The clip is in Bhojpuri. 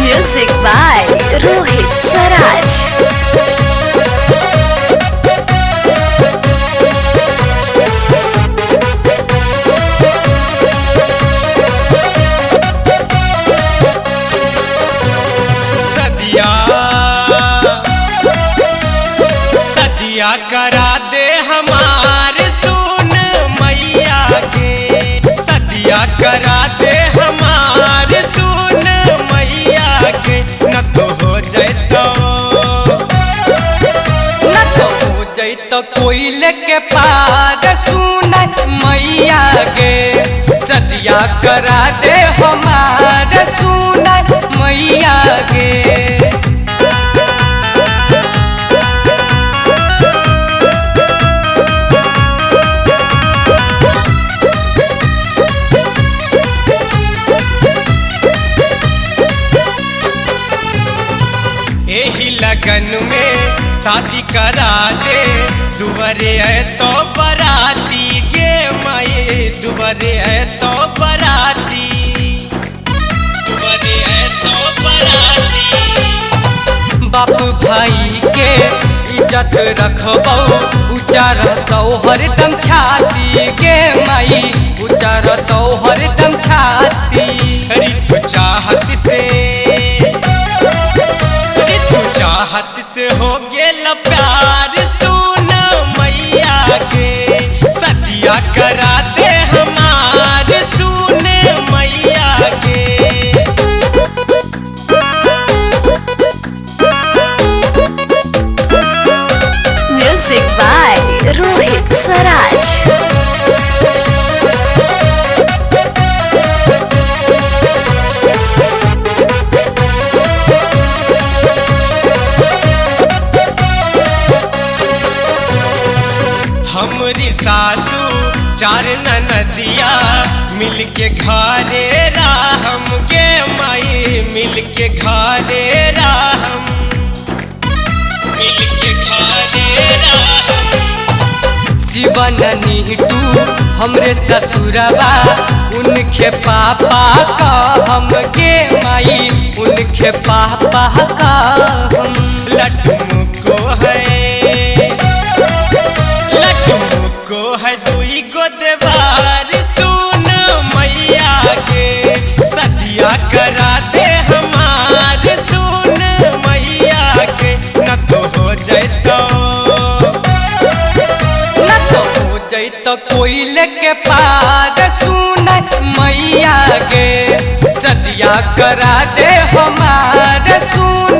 Music by Rohit Saraj. सदिया करा दे हमार सुन मैया के, सदिया करा दे हमार सुन मैया के। न तो हो जैतो कोयल के पार सुन मैया गे, सदिया करा दे हमार सुन मैया गे। यही लगन में शादी करा दे, दुबरे है तो बराती गे माए, दुबरे है तो बराती, दुबरे है तो बराती। बाप भाई के इज्जत रखबो, ऊंचा रहतो हरदम छाती गे माई, ऊंचा रहतो हरदम छाती। ऋतु चाहत से हो गेल प्यार सुन मैया के, सदिया करा दे हमार सुन मैया के। Music by Rohit Saraj. हमरी सासू चार ननदिया मिलके घरे राहम गे माई, मिलके घरे राहम, मिलके घरे राहम। शिवन नीटू हमरे ससुरबा, उनके पापा का हम गे माई, उनके पापा का हम। लड्डू को है दुई को देवार सुन मैया के, सदिया करा दे हमार सुन मैया के। न तो हो जैतो कोयल के पार सुन मैया गे, सदिया करा दे हमार सुन